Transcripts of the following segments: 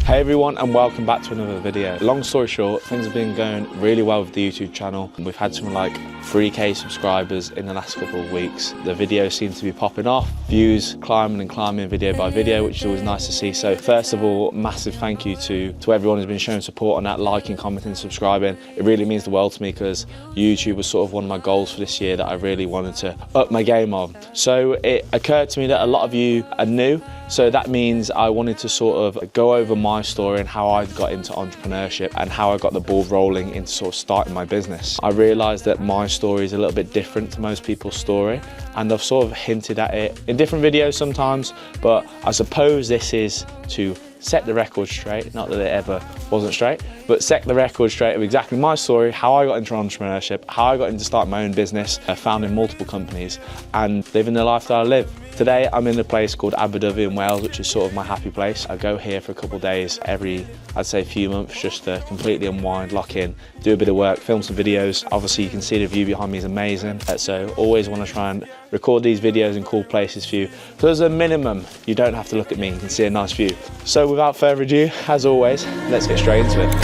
Hey everyone, and welcome back to another video. Long story short, things have been going really well with the YouTube channel. We've had something like 3k subscribers in the last couple of weeks. The videos seem to be popping off, views climbing and climbing video by video, which is always nice to see. So first of all, massive thank you to everyone who's been showing support on that, liking, commenting, subscribing. It really means the world to me because YouTube was sort of one of my goals for this year that I really wanted to up my game on. So it occurred to me that a lot of you are new. So that means I wanted to sort of go over my story and how I got into entrepreneurship and how I got the ball rolling into sort of starting my business. I realised that my story is a little bit different to most people's story, and I've sort of hinted at it in different videos sometimes, but I suppose this is to set the record straight, not that it ever wasn't straight, but set the record straight of exactly my story, how I got into entrepreneurship, how I got into starting my own business, founding multiple companies and living the life that I live. Today I'm in a place called Abu Dhabi in Wales, which is sort of my happy place. I go here for a couple of days every, I'd say, few months, just to completely unwind, lock in, do a bit of work, film some videos. Obviously you can see the view behind me is amazing, so always want to try and record these videos in cool places for you. So as a minimum, you don't have to look at me, you can see a nice view. So without further ado, as always, let's get straight into it.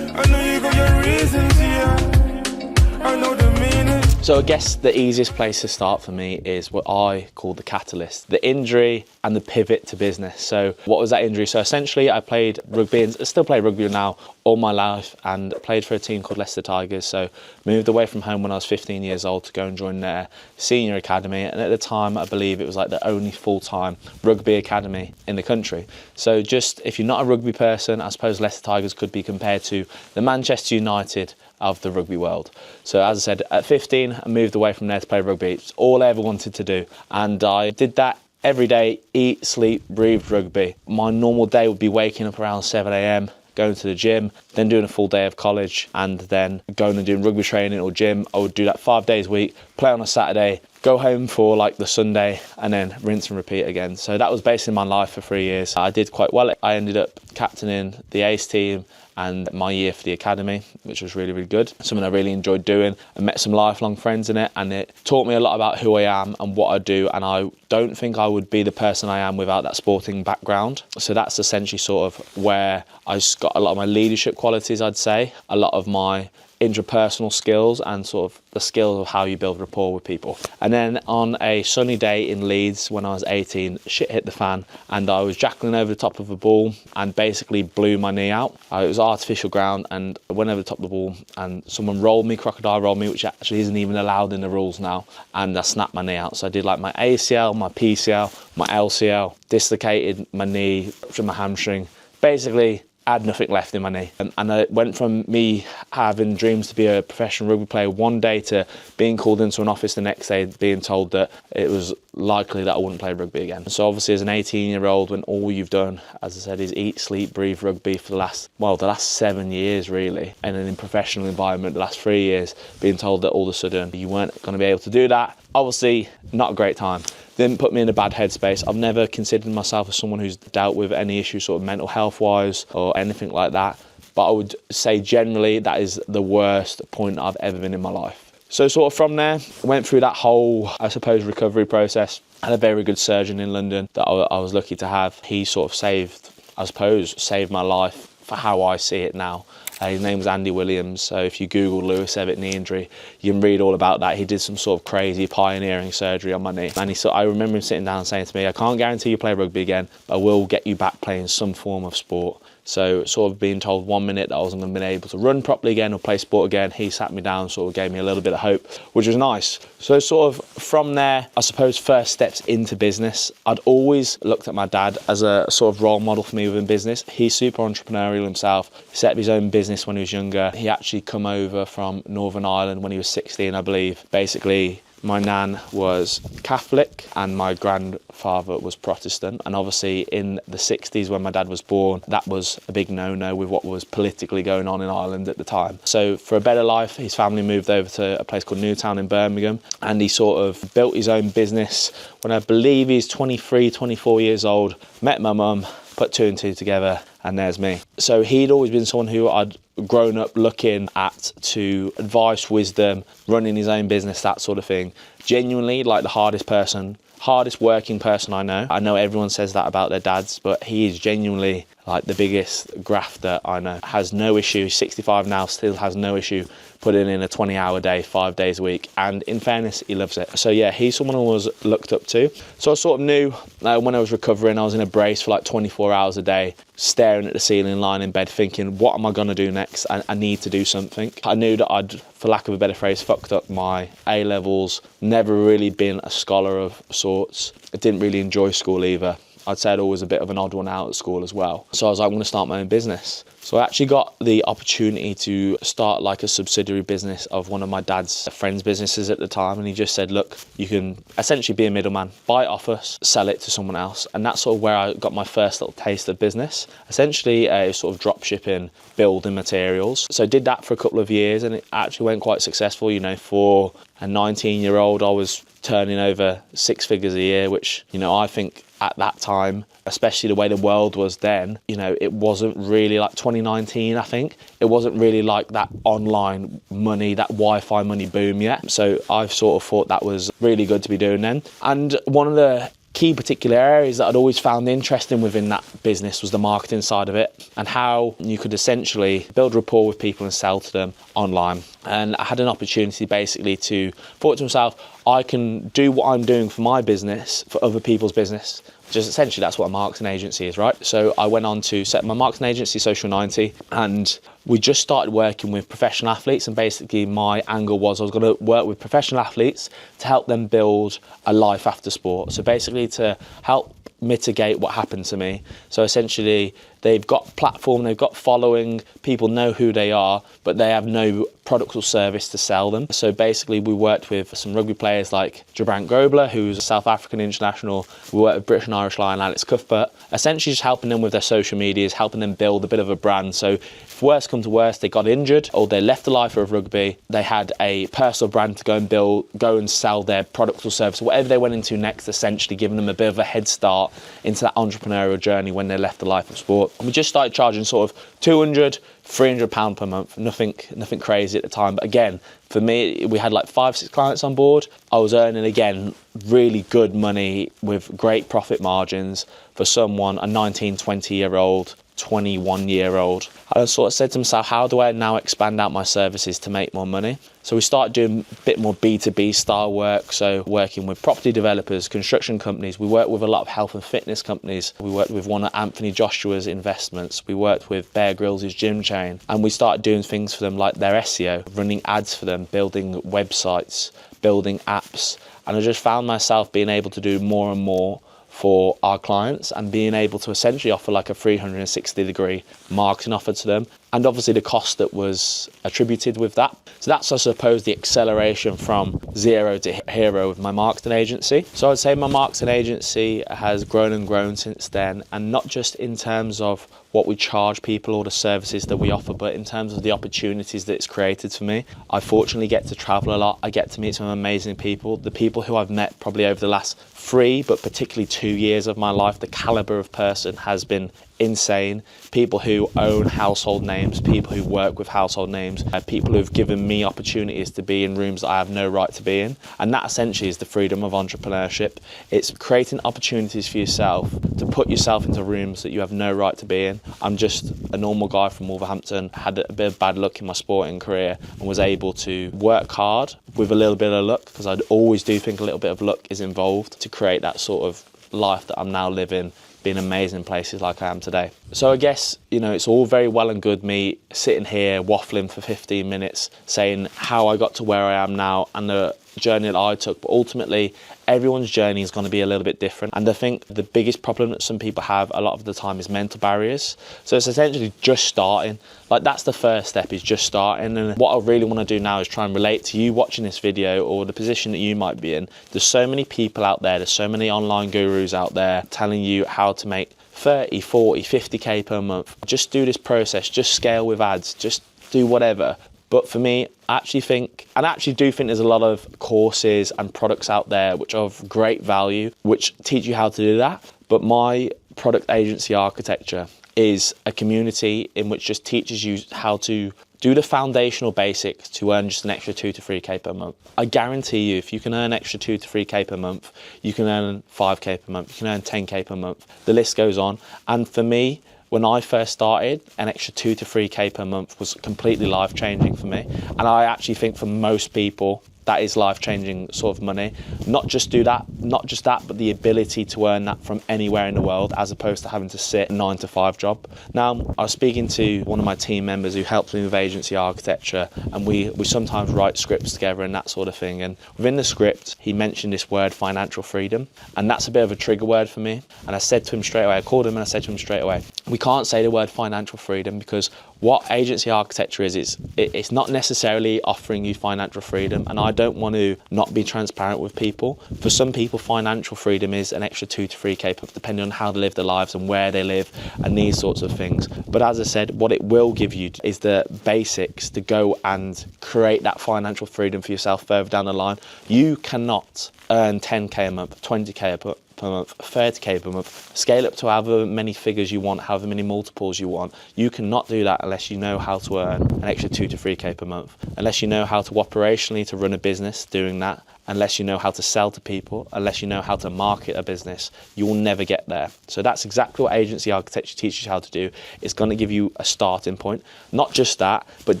I know you got your reasons, yeah. I know the meaning. So I guess the easiest place to start for me is what I call the catalyst, the injury and the pivot to business. So what was that injury? So essentially I played rugby and I still play rugby now all my life, and played for a team called Leicester Tigers. So moved away from home when I was 15 years old to go and join their senior academy. And at the time, I believe it was like the only full-time rugby academy in the country. So just, if you're not a rugby person, I suppose Leicester Tigers could be compared to the Manchester United of the rugby world. So as I said, at 15, I moved away from there to play rugby. It's all I ever wanted to do. And I did that every day, eat, sleep, breathe rugby. My normal day would be waking up around 7 AM, going to the gym, then doing a full day of college, and then going and doing rugby training or gym. I would do that 5 days a week, play on a Saturday, go home for like the Sunday, and then rinse and repeat again. So that was basically my life for 3 years. I did quite well. I ended up captaining the ace team and my year for the academy, which was really, really good. Something I really enjoyed doing. I met some lifelong friends in it, and it taught me a lot about who I am and what I do. And I don't think I would be the person I am without that sporting background. So that's essentially sort of where I got a lot of my leadership qualities, I'd say, a lot of my intrapersonal skills and sort of the skills of how you build rapport with people. And then on a sunny day in Leeds when I was 18, shit hit the fan and I was jackling over the top of a ball and basically blew my knee out. It was artificial ground and I went over the top of the ball and someone rolled me, crocodile rolled me, which actually isn't even allowed in the rules now, and I snapped my knee out. So I did like my ACL, my PCL, my LCL, dislocated my knee, ruptured my hamstring, basically I had nothing left in my knee. And I went from me having dreams to be a professional rugby player one day to being called into an office the next day being told that it was likely that I wouldn't play rugby again. So obviously as an 18-year-old, when all you've done, as I said, is eat, sleep, breathe rugby for the last 7 years really, and in a professional environment the last 3 years, being told that all of a sudden you weren't going to be able to do that, obviously not a great time. Didn't put me in a bad headspace. I've never considered myself as someone who's dealt with any issues sort of mental health wise or anything like that, but I would say generally that is the worst point I've ever been in my life. So sort of from there, I went through that whole, I suppose, recovery process. I had a very good surgeon in London that I was lucky to have. He sort of saved my life for how I see it now. His name was Andy Williams, so if you Google Lewis Evatt knee injury, you can read all about that. He did some sort of crazy pioneering surgery on my knee. And I remember him sitting down and saying to me, I can't guarantee you play rugby again, but I will get you back playing some form of sport. So sort of being told 1 minute that I wasn't going to be able to run properly again or play sport again, he sat me down, sort of gave me a little bit of hope, which was nice. So sort of from there, I suppose first steps into business. I'd always looked at my dad as a sort of role model for me within business. He's super entrepreneurial himself. He set up his own business when he was younger. He actually come over from Northern Ireland when he was 16, I believe. Basically, my nan was Catholic and my grandfather was Protestant, and obviously in the 60s when my dad was born, that was a big no-no with what was politically going on in Ireland at the time. So for a better life, his family moved over to a place called Newtown in Birmingham, and he sort of built his own business when I believe he's 23, 24 years old, met my mum, put two and two together, and there's me. So he'd always been someone who I'd grown up looking at to advice, wisdom, running his own business, that sort of thing. Genuinely like the hardest working person I know. I know everyone says that about their dads, but he is genuinely like the biggest grafter I know, has no issue, 65 now, still has no issue putting in a 20-hour day, 5 days a week, and in fairness, he loves it. So yeah, he's someone I was looked up to. So I sort of knew when I was recovering, I was in a brace for like 24 hours a day, staring at the ceiling, lying in bed, thinking, what am I going to do next? I need to do something. I knew that I'd, for lack of a better phrase, fucked up my A-levels, never really been a scholar of sorts. I didn't really enjoy school either. I'd say I'd always a bit of an odd one out at school as well. So I was like, I'm going to start my own business. So I actually got the opportunity to start like a subsidiary business of one of my dad's friends' businesses at the time. And he just said, look, you can essentially be a middleman, buy it off us, sell it to someone else. And that's sort of where I got my first little taste of business. Essentially a sort of drop shipping, building materials. So I did that for a couple of years and it actually went quite successful. You know, for a 19-year-old, I was turning over 6 figures a year, which, you know, I think at that time, especially the way the world was then, you know, it wasn't really like 2019, I think. It wasn't really like that online money, that Wi-Fi money boom yet. So I sort of thought that was really good to be doing then. And one of the key particular areas that I'd always found interesting within that business was the marketing side of it and how you could essentially build rapport with people and sell to them online. And I had an opportunity basically to thought to myself, I can do what I'm doing for my business for other people's business. Just essentially that's what a marketing agency is, right? So I went on to set my marketing agency, Social 90, and we just started working with professional athletes. And basically my angle was I was going to work with professional athletes to help them build a life after sport. So basically to help mitigate what happened to me. So essentially they've got platform, they've got following, people know who they are, but they have no product or service to sell them. So basically we worked with some rugby players like Jabrant Grobler, who's a South African international. We worked with British and Irish Lion Alex Cuthbert, essentially just helping them with their social medias, helping them build a bit of a brand. So if worst come to worst, they got injured or they left the life of rugby, they had a personal brand to go and build, go and sell their product or service, whatever they went into next, essentially giving them a bit of a head start into that entrepreneurial journey when they left the life of sport. And we just started charging sort of £200, £300 per month, nothing crazy at the time. But again, for me, we had like 5-6 clients on board. I was earning, again, really good money with great profit margins for someone, a 19, 20-year-old, 21-year-old. I sort of said to myself, how do I now expand out my services to make more money? So we started doing a bit more B2B style work, so working with property developers, construction companies. We worked with a lot of health and fitness companies. We worked with one of Anthony Joshua's investments. We worked with Bear Grylls' gym chain. And we started doing things for them like their SEO, running ads for them, building websites, building apps. And I just found myself being able to do more and more for our clients and being able to essentially offer like a 360-degree marketing offer to them, and obviously the cost that was attributed with that. So that's, I suppose, the acceleration from zero to hero with my marketing agency. So I'd say my marketing agency has grown and grown since then, and not just in terms of what we charge people or the services that we offer, but in terms of the opportunities that it's created for me. I fortunately get to travel a lot. I get to meet some amazing people. The people who I've met probably over the last 3, but particularly 2 years of my life, the caliber of person has been insane. People who own household names, people who work with household names, people who've given me opportunities to be in rooms that I have no right to be in. And that essentially is the freedom of entrepreneurship. It's creating opportunities for yourself to put yourself into rooms that you have no right to be in. I'm just a normal guy from Wolverhampton, had a bit of bad luck in my sporting career and was able to work hard with a little bit of luck, because I always do think a little bit of luck is involved to create that sort of life that I'm now living, being amazing places like I am today. So I guess, you know, it's all very well and good me sitting here waffling for 15 minutes saying how I got to where I am now and the journey that I took, but ultimately everyone's journey is going to be a little bit different. And I think the biggest problem that some people have a lot of the time is mental barriers. So it's essentially just starting. Like, that's the first step, is just starting. And what I really want to do now is try and relate to you watching this video or the position that you might be in. There's so many people out there, there's so many online gurus out there telling you how to make 30, 40, 50k per month. Just do this process, just scale with ads, just do whatever. But for me, I actually do think there's a lot of courses and products out there which are of great value, which teach you how to do that. But my product agency architecture is a community in which just teaches you how to do the foundational basics to earn just an extra 2 to 3k per month. I guarantee you, if you can earn extra 2 to 3k per month, you can earn 5k per month, you can earn 10k per month. The list goes on. And for me, When I first started, an extra 2 to 3K per month was completely life-changing for me. And I actually think for most people, that is life-changing sort of money. Not just that, but the ability to earn that from anywhere in the world, as opposed to having to sit a 9-to-5 job. Now, I was speaking to one of my team members who helps me with agency architecture, and we sometimes write scripts together and that sort of thing. And within the script, he mentioned this word, financial freedom, and that's a bit of a trigger word for me. And I said to him straight away, I called him and I said to him straight away, we can't say the word financial freedom, because what agency architecture is, it's not necessarily offering you financial freedom, and I don't want to not be transparent with people. For some people, financial freedom is an extra 2 to 3K, depending on how they live their lives and where they live and these sorts of things. But as I said, what it will give you is the basics to go and create that financial freedom for yourself further down the line. You cannot earn 10K a month, 20K per month, 30K per month, scale up to however many figures you want, however many multiples you want. You cannot do that unless you know how to earn an extra 2 to 3K per month, unless you know how to operationally to run a business doing that, unless you know how to sell to people, unless you know how to market a business. You will never get there. So that's exactly what agency architecture teaches you how to do. It's going to give you a starting point. Not just that, but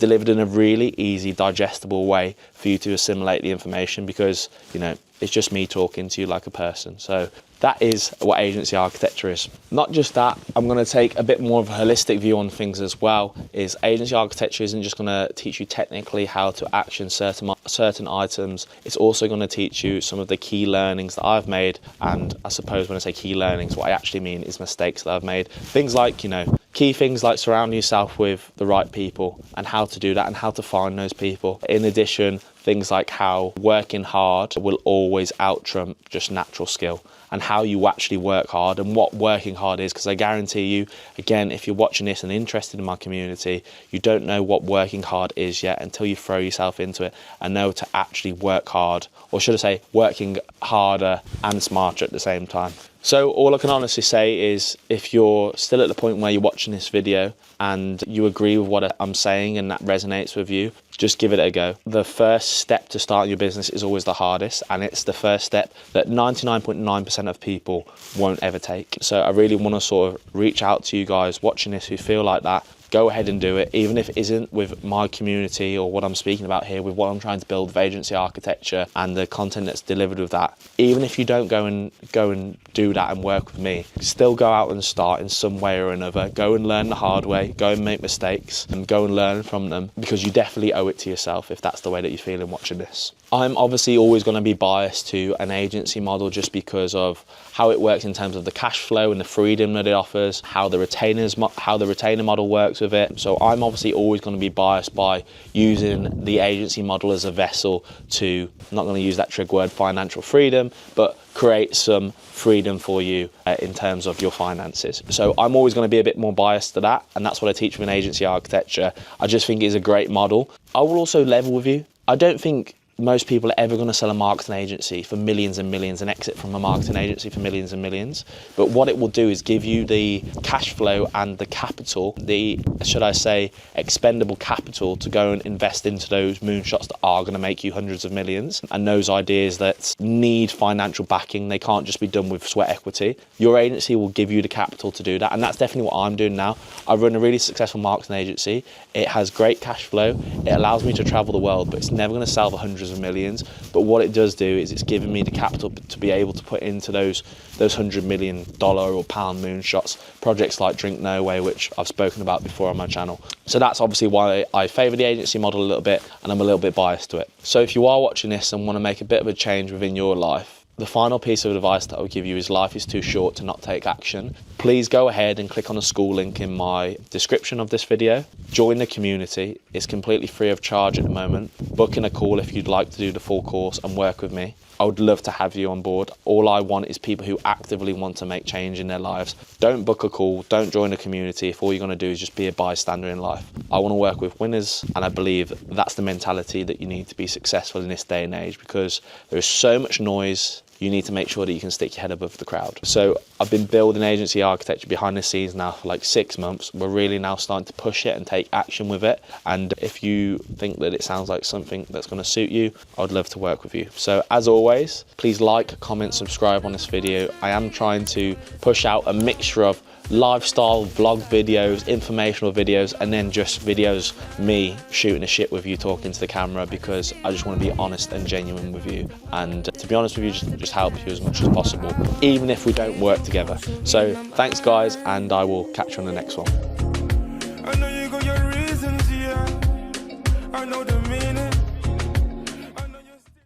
delivered in a really easy, digestible way for you to assimilate the information, because, you know, it's just me talking to you like a person. So that is what agency architecture is. Not just that, I'm going to take a bit more of a holistic view on things as well. Is agency architecture isn't just going to teach you technically how to action certain items. It's also going to teach you some of the key learnings that I've made. And I suppose when I say key learnings, what I actually mean is mistakes that I've made. Things like, you know, key things like surrounding yourself with the right people and how to do that and how to find those people. In addition, things like how working hard will always out-trump just natural skill, and how you actually work hard and what working hard is. Because I guarantee you, again, if you're watching this and interested in my community, you don't know what working hard is yet until you throw yourself into it and know to actually work hard, or should I say working harder and smarter at the same time. So all I can honestly say is, if you're still at the point where you're watching this video and you agree with what I'm saying and that resonates with you, just give it a go. The first step to starting your business is always the hardest, and it's the first step that 99.9% of people won't ever take. So I really want to sort of reach out to you guys watching this who feel like that. Go ahead and do it, even if it isn't with my community or what I'm speaking about here, with what I'm trying to build with agency architecture and the content that's delivered with that. Even if you don't go and do that and work with me, still go out and start in some way or another. Go and learn the hard way, go and make mistakes and go and learn from them, because you definitely owe it to yourself if that's the way that you're feeling watching this. I'm obviously always going to be biased to an agency model just because of how it works in terms of the cash flow and the freedom that it offers, how the retainer model works with it. So I'm obviously always going to be biased by using the agency model as a vessel to, I'm not going to use that trigger word, financial freedom, but create some freedom for you in terms of your finances. So I'm always going to be a bit more biased to that, and that's what I teach with agency architecture. I just think it's a great model. I will also level with you. I don't think most people are ever going to sell a marketing agency for millions and millions and exit from a marketing agency for millions and millions. But what it will do is give you the cash flow and the capital, the, should I say, expendable capital to go and invest into those moonshots that are going to make you hundreds of millions, and those ideas that need financial backing. They can't just be done with sweat equity. Your agency will give you the capital to do that, and that's definitely what I'm doing now. I run a really successful marketing agency. It has great cash flow. It allows me to travel the world, but it's never going to sell for hundreds of millions. But what it does do is it's given me the capital to be able to put into those $100 million or pound moonshots, projects like Drink No Way, which I've spoken about before on my channel. So that's obviously why I favour the agency model a little bit, and I'm a little bit biased to it. So if you are watching this and want to make a bit of a change within your life, the final piece of advice that I'll give you is life is too short to not take action. Please go ahead and click on the school link in my description of this video. Join the community. It's completely free of charge at the moment. Book in a call if you'd like to do the full course and work with me. I would love to have you on board. All I want is people who actively want to make change in their lives. Don't book a call, don't join a community if all you're going to do is just be a bystander in life. I want to work with winners, and I believe that's the mentality that you need to be successful in this day and age, because there is so much noise. You need to make sure that you can stick your head above the crowd. So I've been building agency architecture behind the scenes now for like 6 months. We're really now starting to push it and take action with it. And if you think that it sounds like something that's going to suit you, I'd love to work with you. So as always, please like, comment, subscribe on this video. I am trying to push out a mixture of lifestyle vlog videos, informational videos, and then just videos me shooting the shit with you, talking to the camera, because I just want to be honest and genuine with you, and to be honest with you, just help you as much as possible, even if we don't work together. So thanks guys, and I will catch you on the next one. I know you got your reasons, yeah. I know the meaning.